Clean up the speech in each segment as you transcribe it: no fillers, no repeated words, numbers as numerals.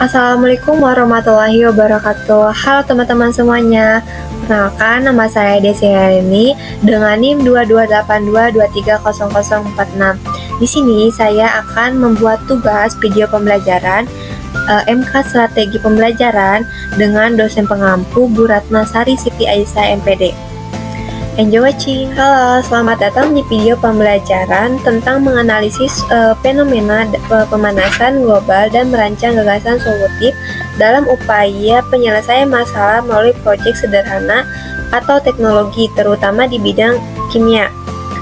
Assalamualaikum warahmatullahi wabarakatuh. Halo teman-teman semuanya. Perkenalkan, nama saya Desi Harini dengan NIM 2282230046. Di sini saya akan membuat tugas video pembelajaran MK Strategi Pembelajaran dengan dosen pengampu Bu Ratna Sari Siti Aisyah MPD. Enjoy watching. Halo, selamat datang di video pembelajaran tentang menganalisis fenomena pemanasan global dan merancang gagasan solutif dalam upaya penyelesaian masalah melalui proyek sederhana atau teknologi, terutama di bidang kimia.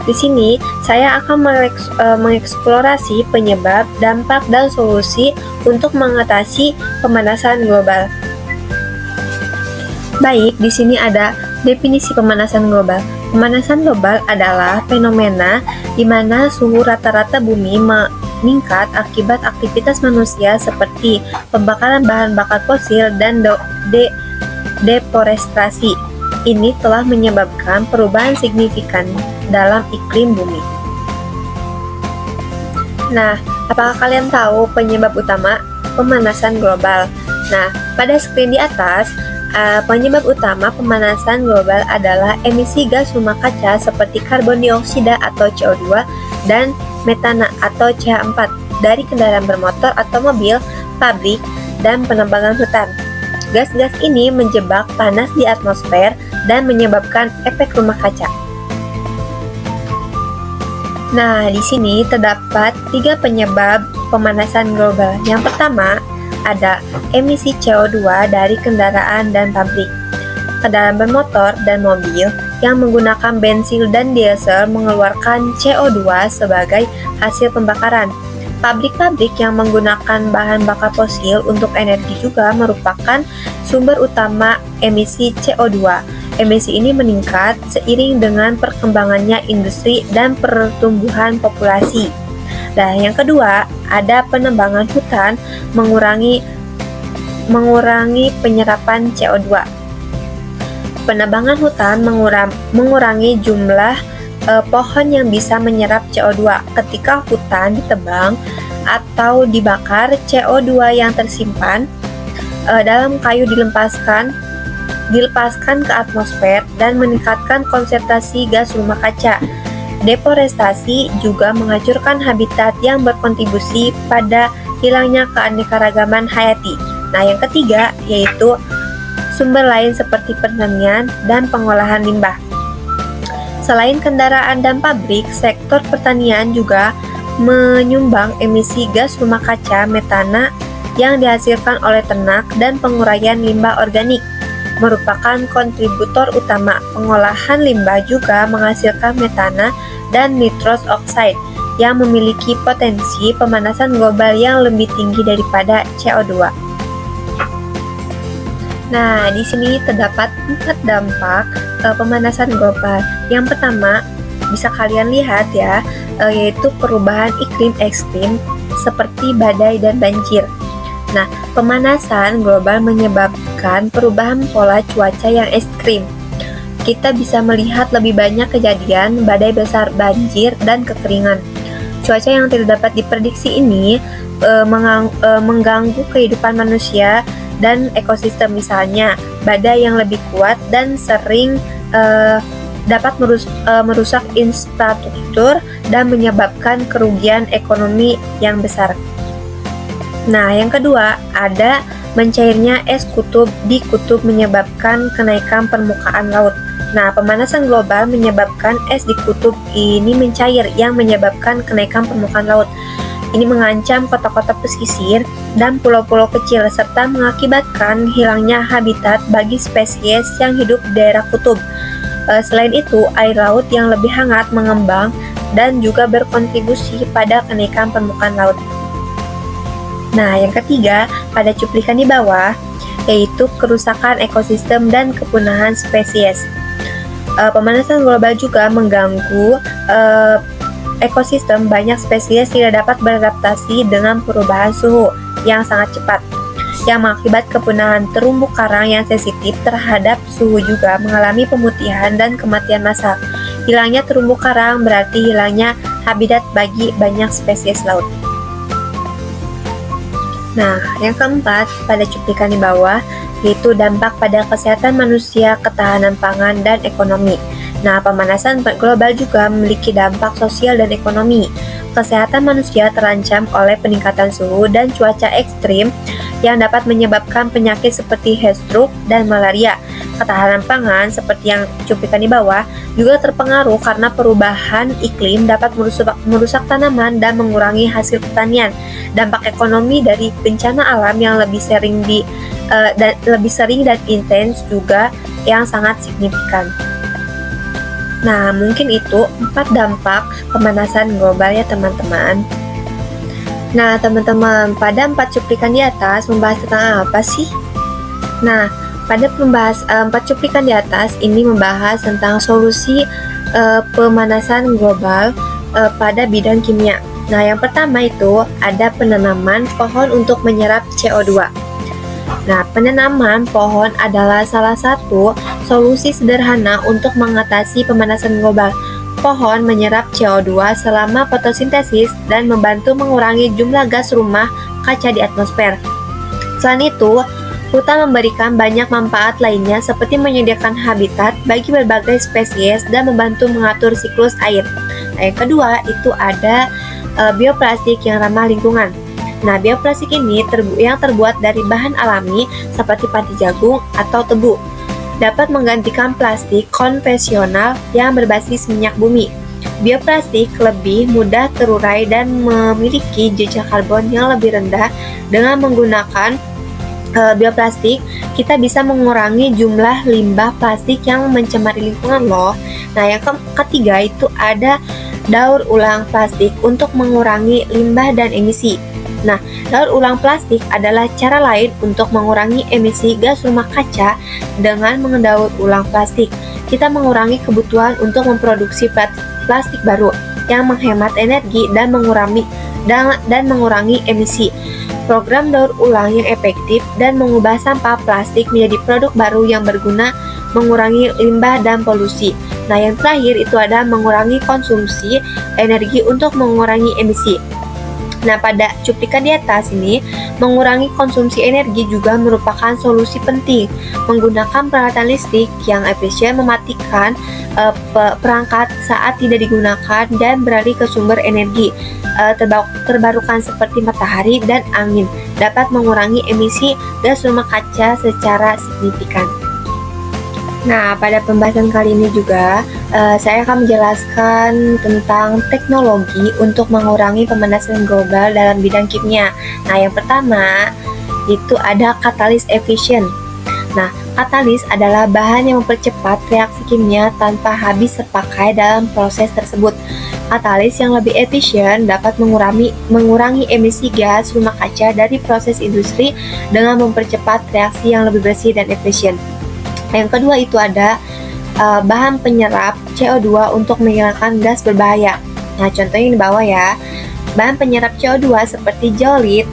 Di sini, saya akan mengeksplorasi penyebab, dampak, dan solusi untuk mengatasi pemanasan global. Baik, di sini ada definisi pemanasan global. Pemanasan global adalah fenomena di mana suhu rata-rata bumi meningkat akibat aktivitas manusia seperti pembakaran bahan bakar fosil dan deforestasi. Ini telah menyebabkan perubahan signifikan dalam iklim bumi. Nah, apakah kalian tahu penyebab utama pemanasan global? Nah, pada screen di atas, penyebab utama pemanasan global adalah emisi gas rumah kaca seperti karbon dioksida atau CO2 dan metana atau CH4 dari kendaraan bermotor atau mobil, pabrik, dan penambangan hutan. Gas-gas ini menjebak panas di atmosfer dan menyebabkan efek rumah kaca. Nah, di sini terdapat 3 penyebab pemanasan global. Yang pertama, ada emisi CO2 dari kendaraan dan pabrik. Kendaraan bermotor dan mobil yang menggunakan bensin dan diesel mengeluarkan CO2 sebagai hasil pembakaran. Pabrik-pabrik yang menggunakan bahan bakar fosil untuk energi juga merupakan sumber utama emisi CO2. Emisi ini meningkat seiring dengan perkembangannya industri dan pertumbuhan populasi. Nah, yang kedua, ada penebangan hutan mengurangi penyerapan CO2. Penebangan hutan mengurangi jumlah pohon yang bisa menyerap CO2. Ketika hutan ditebang atau dibakar, CO2 yang tersimpan dalam kayu dilepaskan ke atmosfer dan meningkatkan konsentrasi gas rumah kaca. Deforestasi juga menghancurkan habitat yang berkontribusi pada hilangnya keanekaragaman hayati. Nah, yang ketiga yaitu sumber lain seperti pertanian dan pengolahan limbah. Selain kendaraan dan pabrik, sektor pertanian juga menyumbang emisi gas rumah kaca metana yang dihasilkan oleh ternak dan penguraian limbah organik merupakan kontributor utama. Pengolahan limbah juga menghasilkan metana dan nitrous oxide yang memiliki potensi pemanasan global yang lebih tinggi daripada CO2. Nah, di sini terdapat 4 dampak pemanasan global. Yang pertama, bisa kalian lihat ya, yaitu perubahan iklim ekstrim seperti badai dan banjir. Nah, pemanasan global menyebabkan perubahan pola cuaca yang ekstrim. Kita bisa melihat lebih banyak kejadian badai besar, banjir, dan kekeringan. Cuaca yang tidak dapat diprediksi ini mengganggu kehidupan manusia dan ekosistem. Misalnya, badai yang lebih kuat dan sering dapat merusak infrastruktur dan menyebabkan kerugian ekonomi yang besar. Nah, yang kedua, ada mencairnya es kutub di kutub menyebabkan kenaikan permukaan laut. Nah, pemanasan global menyebabkan es di kutub ini mencair yang menyebabkan kenaikan permukaan laut. Ini mengancam kota-kota pesisir dan pulau-pulau kecil serta mengakibatkan hilangnya habitat bagi spesies yang hidup di daerah kutub. Selain itu, air laut yang lebih hangat mengembang dan juga berkontribusi pada kenaikan permukaan laut. Nah, yang ketiga, pada cuplikan di bawah, yaitu kerusakan ekosistem dan kepunahan spesies. Pemanasan global juga mengganggu ekosistem. Banyak spesies tidak dapat beradaptasi dengan perubahan suhu yang sangat cepat, yang mengakibat kepunahan terumbu karang yang sensitif terhadap suhu juga mengalami pemutihan dan kematian massal. Hilangnya terumbu karang berarti hilangnya habitat bagi banyak spesies laut. Nah, yang keempat, pada cuplikan di bawah, yaitu dampak pada kesehatan manusia, ketahanan pangan, dan ekonomi. Nah, pemanasan global juga memiliki dampak sosial dan ekonomi. Kesehatan manusia terancam oleh peningkatan suhu dan cuaca ekstrim yang dapat menyebabkan penyakit seperti heat stroke dan malaria. Ketahanan pangan, seperti yang cuplikan di bawah, juga terpengaruh karena perubahan iklim dapat merusak tanaman dan mengurangi hasil pertanian. Dampak ekonomi dari bencana alam yang lebih sering dan intens juga yang sangat signifikan. Nah, mungkin itu 4 dampak pemanasan global ya teman-teman. Nah, teman-teman, pada 4 cuplikan di atas membahas tentang apa sih? Nah, pada 4 cuplikan di atas ini membahas tentang solusi pemanasan global pada bidang kimia. Nah, yang pertama itu ada penanaman pohon untuk menyerap CO2. Nah, penanaman pohon adalah salah satu solusi sederhana untuk mengatasi pemanasan global. Pohon menyerap CO2 selama fotosintesis dan membantu mengurangi jumlah gas rumah kaca di atmosfer. Selain itu, hutan memberikan banyak manfaat lainnya seperti menyediakan habitat bagi berbagai spesies dan membantu mengatur siklus air. Nah, yang kedua itu ada bioplastik yang ramah lingkungan. Nah, bioplastik ini yang terbuat dari bahan alami seperti padi jagung atau tebu dapat menggantikan plastik konvensional yang berbasis minyak bumi. Bioplastik lebih mudah terurai dan memiliki jejak karbon yang lebih rendah. Dengan menggunakan bioplastik, kita bisa mengurangi jumlah limbah plastik yang mencemari lingkungan loh. Nah, yang ketiga itu ada daur ulang plastik untuk mengurangi limbah dan emisi. Nah, daur ulang plastik adalah cara lain untuk mengurangi emisi gas rumah kaca. Dengan mendaur ulang plastik, kita mengurangi kebutuhan untuk memproduksi plastik baru yang menghemat energi dan mengurangi emisi. Program daur ulang yang efektif dan mengubah sampah plastik menjadi produk baru yang berguna, mengurangi limbah dan polusi. Nah, yang terakhir itu ada mengurangi konsumsi energi untuk mengurangi emisi. Nah, pada cuplikan di atas ini, mengurangi konsumsi energi juga merupakan solusi penting. Menggunakan peralatan listrik yang efisien, mematikan perangkat saat tidak digunakan, dan beralih ke sumber energi terbarukan seperti matahari dan angin dapat mengurangi emisi gas rumah kaca secara signifikan. Nah, pada pembahasan kali ini juga saya akan menjelaskan tentang teknologi untuk mengurangi pemanasan global dalam bidang kimia. Nah, yang pertama itu ada katalis efisien. Nah, katalis adalah bahan yang mempercepat reaksi kimia tanpa habis terpakai dalam proses tersebut. Katalis yang lebih efisien dapat mengurangi emisi gas rumah kaca dari proses industri dengan mempercepat reaksi yang lebih bersih dan efisien. Yang kedua itu ada bahan penyerap CO2 untuk menghilangkan gas berbahaya. Nah, contohnya di bawah ya. Bahan penyerap CO2 seperti zeolit,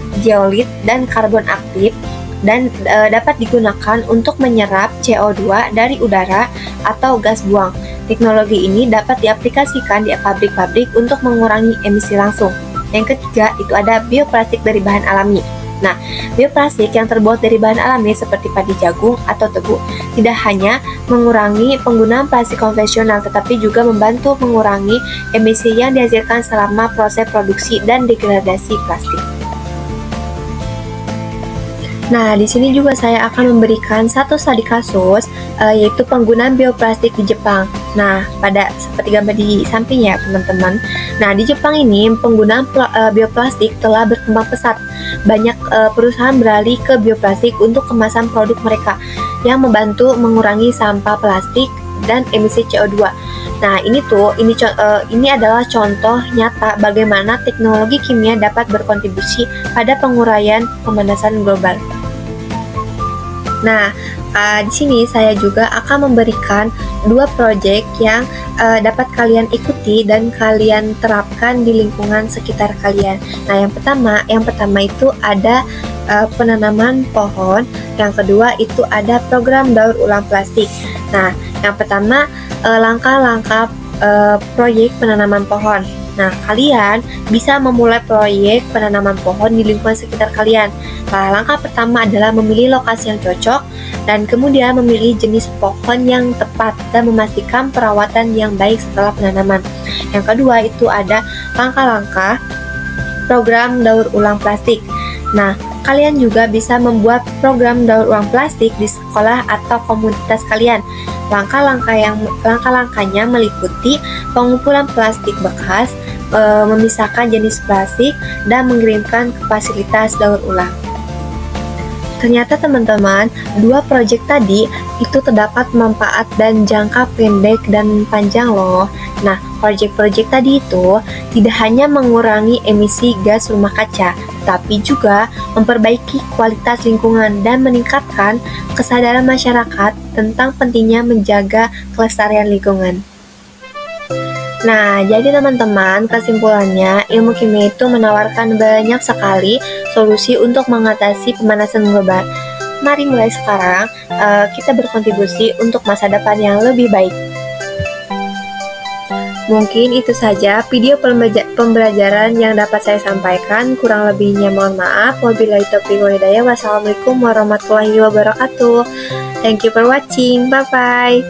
dan karbon aktif dan dapat digunakan untuk menyerap CO2 dari udara atau gas buang. Teknologi ini dapat diaplikasikan di pabrik-pabrik untuk mengurangi emisi langsung. Yang ketiga itu ada bioplastik dari bahan alami. Nah, bioplastik yang terbuat dari bahan alami seperti padi jagung atau tebu tidak hanya mengurangi penggunaan plastik konvensional, tetapi juga membantu mengurangi emisi yang dihasilkan selama proses produksi dan degradasi plastik. Nah, di sini juga saya akan memberikan satu studi kasus, yaitu penggunaan bioplastik di Jepang. Nah, pada seperti gambar di samping ya, teman-teman. Nah, di Jepang ini penggunaan bioplastik telah berkembang pesat. Banyak perusahaan beralih ke bioplastik untuk kemasan produk mereka yang membantu mengurangi sampah plastik dan emisi CO2. Nah, ini adalah contoh nyata bagaimana teknologi kimia dapat berkontribusi pada penguraian pemanasan global. Nah, di sini saya juga akan memberikan 2 proyek yang dapat kalian ikuti dan kalian terapkan di lingkungan sekitar kalian. Nah, yang pertama itu ada penanaman pohon, yang kedua itu ada program daur ulang plastik. Nah, yang pertama langkah-langkah proyek penanaman pohon. Nah, kalian bisa memulai proyek penanaman pohon di lingkungan sekitar kalian. Langkah pertama adalah memilih lokasi yang cocok dan kemudian memilih jenis pohon yang tepat dan memastikan perawatan yang baik setelah penanaman. Yang kedua itu ada langkah-langkah program daur ulang plastik. Nah, kalian juga bisa membuat program daur ulang plastik di sekolah atau komunitas kalian. Langkah-langkahnya meliputi pengumpulan plastik bekas, memisahkan jenis plastik, dan mengirimkan ke fasilitas daur ulang. Ternyata teman-teman, dua proyek tadi itu terdapat manfaat dan jangka pendek dan panjang loh. Nah, proyek-proyek tadi itu tidak hanya mengurangi emisi gas rumah kaca, tapi juga memperbaiki kualitas lingkungan dan meningkatkan kesadaran masyarakat tentang pentingnya menjaga kelestarian lingkungan. Nah, jadi teman-teman, kesimpulannya, ilmu kimia itu menawarkan banyak sekali solusi untuk mengatasi pemanasan global. Mari mulai sekarang, kita berkontribusi untuk masa depan yang lebih baik. Mungkin itu saja video pembelajaran yang dapat saya sampaikan. Kurang lebihnya mohon maaf. Wabillahi taufiq wal hidayah. Wassalamualaikum warahmatullahi wabarakatuh. Thank you for watching. Bye-bye.